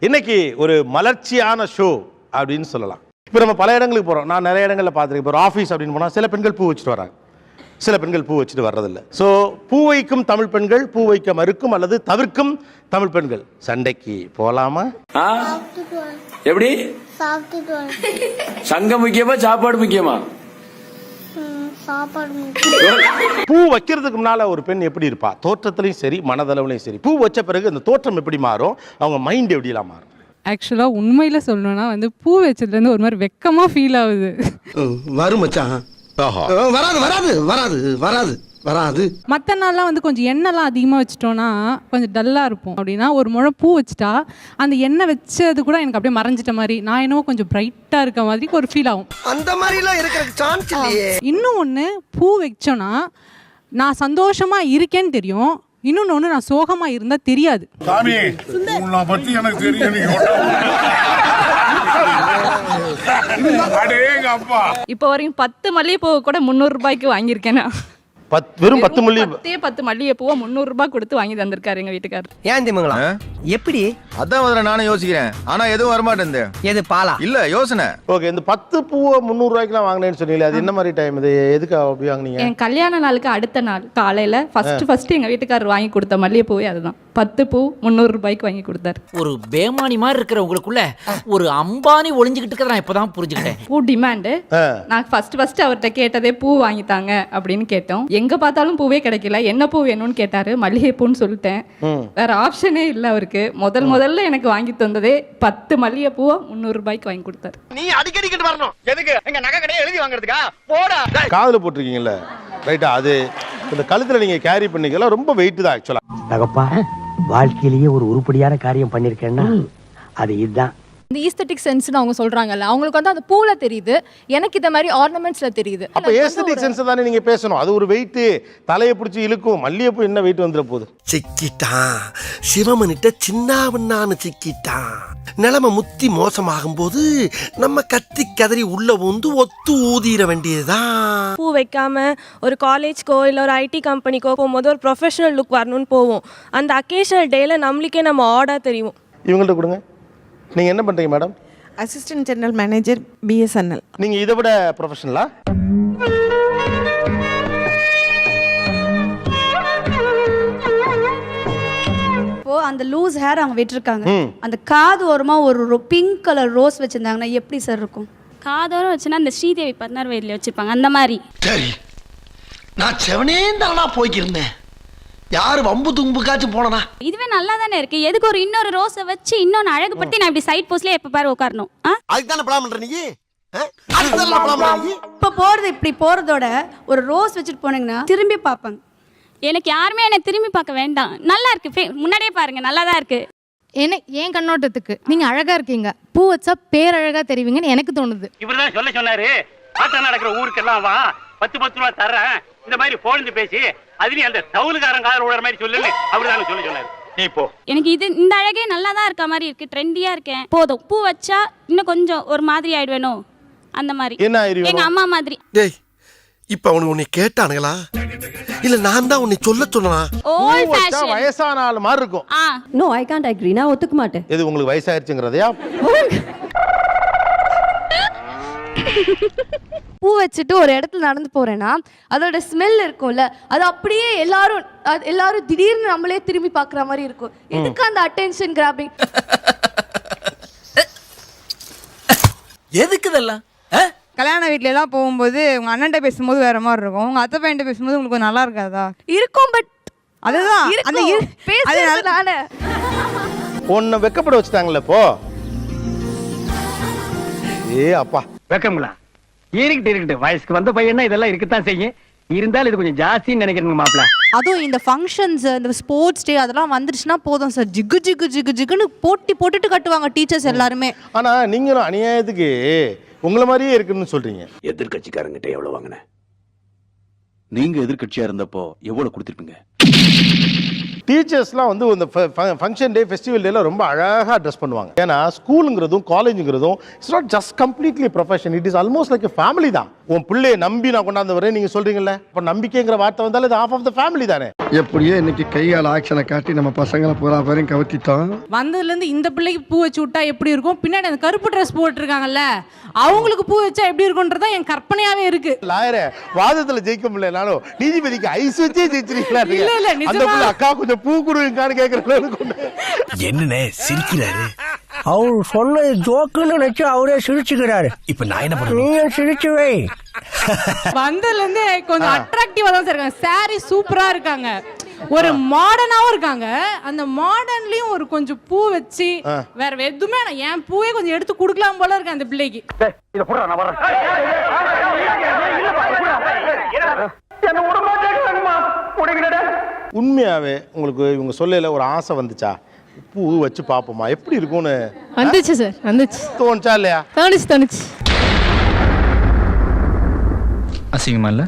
இன்னைக்கு ஒரு மலர்ச்சியான ஷோ அப்படின்னு சொல்லலாம். இப்போ நம்ம பல இடங்களுக்கு போகிறோம். நான் நிறைய இடங்களில் பார்த்துருக்கேன். இப்போ ஒரு ஆஃபீஸ் அப்படின்னு போனால் சில பெண்கள் பூ வச்சுட்டு வராங்க, சில பெண்கள் பூ வச்சுட்டு வர்றதில்லை. ஸோ பூ வைக்கும் தமிழ் பெண்கள், பூ வைக்க மறுக்கும் அல்லது தவிர்க்கும் தமிழ் பெண்கள் சண்டைக்கு போகலாமா? எப்படி? சங்கம் முக்கியமா சாப்பாடு முக்கியமா? பூ வைக்கிறதுக்கு முன்னால ஒரு பெண் எப்படி இருப்பா? தோற்றத்திலையும் சரி மனதளவுலையும் சரி. பூ வச்ச பிறகு அந்த தோற்றம் எப்படி மாறும்? அவங்க மைண்ட் எப்படிலாம் மாறும்? ஆக்சுவலாக உண்மையில் சொல்லணும்னா பூ வச்சதுலேருந்து ஒரு மாதிரி வெக்கமாக ஃபீல் ஆகுது. வரும் மச்சான். வராது வராது வராது வராது வராது. மற்ற நாள்லாம் கொஞ்சம் எண்ணெய்லாம் அதிகமாக வச்சிட்டோன்னா கொஞ்சம் டல்லாக இருப்போம். அப்படின்னா ஒரு முழம் பூ வச்சுட்டா அந்த எண்ணெய் வச்சது கூட எனக்கு அப்படியே மறைஞ்சிட்ட மாதிரி, நான் என்னவோ கொஞ்சம் பிரைட்டாக இருக்க மாதிரி ஒரு ஃபீல் ஆகும். அந்த மாதிரிலாம் இருக்கிற சான்ஸ் இல்லையே. இன்னும் ஒன்று, பூ வச்சோன்னா நான் சந்தோஷமாக இருக்கேன்னு தெரியும், இன்னொன்று ஒன்று நான் சோகமாக இருந்தால் தெரியாது. இப்போ வரைக்கும் 10 மல்லிகைப்பூ கூட 300 ரூபாய்க்கு வாங்கியிருக்கேன். வெறும் 10 மல்லிகைப்பூவை 300 ரூபாய் கொடுத்து வாங்கி தந்திருக்காரு எங்க வீட்டுக்காரர். ஏன் திமுங்களா? எப்படி? அதான் முதல்ல நானும் யோசிக்கிறேன். ஆனா எதுவும் வரமாட்டேன். எது பாலா? இல்ல யோசனை. ஓகே, இந்த 10 பூவை 300 ரூபாய்க்குலாம் வாங்கினேன்னு சொன்னீங்களே, அது என்ன மாதிரி டைம்? இது எதுக்கு அப்படி வாங்கினீங்க? என் கல்யாண நாளுக்கு அடுத்த நாள் காலையில ஃபர்ஸ்ட் எங்க வீட்டுக்காரர் வாங்கி கொடுத்த மல்லிகைப்பூவே அதுதான். 10 பூ 300 ரூபாய்க்கு வாங்கி கொடுத்தாரு. ஒரு பேமானி மாதிரி இருக்கிற உங்களுக்குள்ள ஒரு அம்பானி ஒளிஞ்சுக்கிட்டு இருக்கிறத நான் இப்பதான் புரிஞ்சுக்கிட்டேன். பூ டிமாண்டு. நான் ஃபர்ஸ்ட் அவர்கிட்ட கேட்டதே பூ வாங்கி தாங்க அப்படின்னு கேட்டோம். எங்க பார்த்தாலும் பூவே கிடைக்கல. என்ன பூ வேணும்னு கேட்டாரு. மல்லிகைப்பூன்னு சொல்லிட்டேன். வேற ஆப்ஷனே இல்ல அவருக்கு. முதல்ல எனக்கு வாங்கி தந்ததே 10 மல்லிகைப்பூவை 300 ரூபாய்க்கு வாங்கி கொடுத்தாரு. நீ அடிக்கடிக்கிட்டு வரணும். எதுக்கு? எங்க நகை கடையை எழுதி வாங்குறதுக்கா? போடா. காதுல போட்டிருக்கீங்கல்ல, ரைட்டா? அது இந்த கழுத்துல நீங்க கேரி பண்ணிக்கலாம். ரொம்ப வெயிட் தான் ஆக்சுவலா. தகப்பா, வாழ்க்கையிலேயே ஒரு உருப்படியான காரியம் பண்ணிருக்கேன்னா அது இதுதான். இந்த ஈஸ்தட்டிக் சென்ஸ்னு அவங்க சொல்றாங்கல்ல, அவங்களுக்கு அந்த பூல தெரியுது, எனக்கு இந்த மாதிரி ஆர்னமெண்ட்ஸ்ல தெரியுது. அப்ப ஏஸ்தட்டிக் சென்ஸ் தானே நீங்க பேசணும். அது ஒரு வெயிட், தலையை பிடிச்சி இழுக்கும். மல்லிகைப்பூ என்ன வெயிட் வந்துற போகுது? சிக்கிட்டான் சிவமனிட்ட சின்னாவண்ணான்னு சிக்கிட்டான். நிலைமை முத்தி மோசமாகும் போது நம்ம கத்தி கதறி உள்ள வந்து ஒத்து ஊதிர வேண்டியதுதான். பூ வைக்காம ஒரு காலேஜ்க்கோ இல்லை ஒரு ஐடி கம்பெனிக்கோ போகும்போது ஒரு ப்ரொஃபஷனல் லுக் வரணும்னு போவோம். அந்த அக்கேஷனல் டேல நம்மளுக்கே நம்ம ஆர்டா தெரியும். இவங்கள்ட்ட கொடுங்க. நீங்க என்ன பண்றீங்க madam? Assistant general manager BSNL. நீங்க இதை விட ப்ரொஃபஷனலா? இப்போ அந்த லூஸ் ஹேர் அவங்க விட்டுருக்காங்க, அந்த காது ஓரமா ஒரு பிங்க் கலர் ரோஸ் வச்சிருந்தாங்கன்னா எப்படி சார் இருக்கும்? காதோரம் வச்சுன்னா அந்த ஸ்ரீதேவி 16 வயதுல வச்சிருப்பாங்க அந்த மாதிரி. சரி, நான் செவனேந்தானா போய்க்கிருந்தேன். யாரு வம்பு தும்புக்காச்சும் போனா? இதுவே நல்லா தானே இருக்கு. எதுக்கு ஒரு இன்னொரு ரோஸை வச்சு இன்னொன்னு அழகுபடுத்தி நான் இப்படி சைட் போஸ்ட்ல எப்ப பாரு உட்காரணும்? அதுக்கு தானே பிளான் பண்ற நீ? அதுக்கு தானே பிளான் பண்ற நீ? இப்ப போறது இப்படி போறதோட ஒரு ரோஸ் வச்சுட்டு போனீங்கன்னா திரும்பி பார்ப்பாங்க. எனக்கு யாருமே என்ன திரும்பி பார்க்க வேண்டாம். நல்லா இருக்கு, முன்னாடியே பாருங்க, நல்லா தான் இருக்கு. என் கண்ணோட்டத்துக்கு நீங்க அழகா இருக்கீங்க, பூ வச்சா பேரழகா தெரிவிங்கன்னு எனக்கு தோணுது. இவர்தான் சொன்னாரு, ஆட்டம் நடக்கிற ஊருக்கெல்லாம் வா, 10 ரூபா தர்றேன், இந்த மாதிரி போழ்ந்து பேசி அதுலயும் அந்த தவுலுக்காரன் காதல் விடுற மாதிரி சொல்லு அப்படிதான் சொன்னாரு. நீ போ. எனக்கு இந்த அழகே நல்லா தான் இருக்க மாதிரி இருக்கு, ட்ரெண்டியா இருக்கேன். போதும், பூ வச்சா இன்னும் கொஞ்சம் ஒரு மாதிரி ஆயிடுவேனோ அந்த மாதிரி. எங்க அம்மா மாதிரி. டேய், இப்ப அவனுக்கு உன்னை கேட்டானுங்களா இல்ல நான் தான் உன்னை சொல்ல சொன்னா? ஓல்ட் ஃபேஷன் வயசான ஆளு மாதிரி இருக்கும். No, I can't agree. நான் ஒத்துக்க மாட்டேன். எது உங்களுக்கு வயசாயிருச்சுங்கறதையா? பூ வச்சுட்டு ஒரு இடத்துல நடந்து போறேன்னா அதோட ஸ்மெல் இருக்கும்ல, அது அப்படியே எல்லாரும் திடீர்னு நம்மளே திரும்பி பார்க்குற மாதிரி இருக்கும். எதுக்கு அந்த அட்டென்ஷன் கிராபிங்? எதுக்கு இதெல்லாம்? கல்யாண வீட்ல எல்லாம் போகும்போது உங்க அண்ணன்ட்ட பேசும்போது வேற மாதிரி இருக்கும், உங்க அத்தை பையன்ட்ட பேசும்போது உங்களுக்கு நல்லா இருக்காதா? இருக்கும், பட் அதுதான் அந்த பேசுறதுனால ஒன்ன வெக்கப்பட வச்சுட்டாங்கல்ல இப்போ. அப்பா வெக்கங்களா? இருக்கட்டு வயசுக்கு வந்த பையனா இதெல்லாம் இருக்கத்தான் செய்யும். இருந்தாலும் இது கொஞ்சம் ஜாஸ்தின்னு நினைக்கிறேங்க மாப்பிள்ள. அதுவும் இந்த ஃபங்க்ஷன்ஸ், இந்த ஸ்போர்ட்ஸ் டே அதெல்லாம் வந்துருச்சுன்னா போதும் சார், ஜிகு ஜிகு ஜிகு ஜிகுன்னு போட்டுட்டு கட்டுவாங்க டீச்சர்ஸ் எல்லாருமே. ஆனா நீங்களும் அநியாயத்துக்கு உங்களை மாதிரியே இருக்குன்னு சொல்றீங்க. எதிர்கட்சிக்காரங்கிட்ட எவ்வளவு வாங்கின? நீங்க எதிர்கட்சியா இருந்தப்போ எவ்வளவு கொடுத்திருப்பீங்க? டீச்சர்ஸ்லாம் வந்து இந்த ஃபங்க்ஷன் டே ஃபெஸ்டிவல் டேல ரொம்ப அழகாக ட்ரெஸ் பண்ணுவாங்க. ஏன்னா ஸ்கூலுங்கிறதும் காலேஜுங்கிறதும் it's not just completely profession, it is almost like a family தான். உன் பிள்ளையை நம்பி நான் கொண்டாந்து வரேன் நீங்கள் சொல்கிறீங்களே, இப்போ நம்பிக்கைங்கிற வார்த்தை வந்தாலும் இது ஆஃப் ஆஃப் த ஃபேமிலி தானே. எப்படியோ இன்னைக்கு கையால் ஆக்ஷனை காட்டி நம்ம பசங்களை பூரா பேரையும் கவர்த்திட்டோம். வந்ததுலேருந்து இந்த பிள்ளைக்கு பூ வச்சு விட்டா எப்படி இருக்கும், பின்னாடி அந்த கருப்பு ட்ரெஸ் போட்டிருக்காங்கல்ல அவங்களுக்கு பூ வச்சா எப்படி இருக்கும்ன்றதா என் கற்பனையாவே இருக்கு. லாயரே வாதத்தில் ஜெயிக்க முடியலனாலும் நீதிபதிக்கு ஐஸ் வச்சே ஜெயிச்சிருக்கீங்களா? இல்ல, இல்ல, நிஜமா. அந்த பிள்ளை அக்கா கொஞ்சம் பூ கொடுங்கன்னு கேட்கறேன். என்னண்ணே சிரிக்கிறாரு? அவர் சொன்ன ஜோக்குன்னு நினைச்சு அவரே சிரிச்சுக்கிறாரு. இப்ப நான் என்ன பண்ணுவேன்? நீ சிரிச்சுவே. வந்ததுல இருந்து கொஞ்சம் அட்ராக்டிவா தான் இருக்காங்க. சாரி சூப்பரா இருக்காங்க, ஒரு மாடர்னாவும் இருக்காங்க. அந்த மாடர்ன்லயும் ஒரு கொஞ்சம் பூ வச்சு வேற எதுவுமே என் பூவே கொஞ்சம் எடுத்து கொடுக்கலாம் போல இருக்கு அந்த பிள்ளைக்கு. உண்மையாவே உங்களுக்கு இவங்க சொல்லல ஒரு ஆசை வந்துச்சா, பூ வச்சு பார்ப்போமா எப்படி இருக்கும்னு? வந்துச்சு சார், வந்துச்சு. தோணுச்சா இல்லையா? தோணுச்சு. அசிங்கமா இல்ல?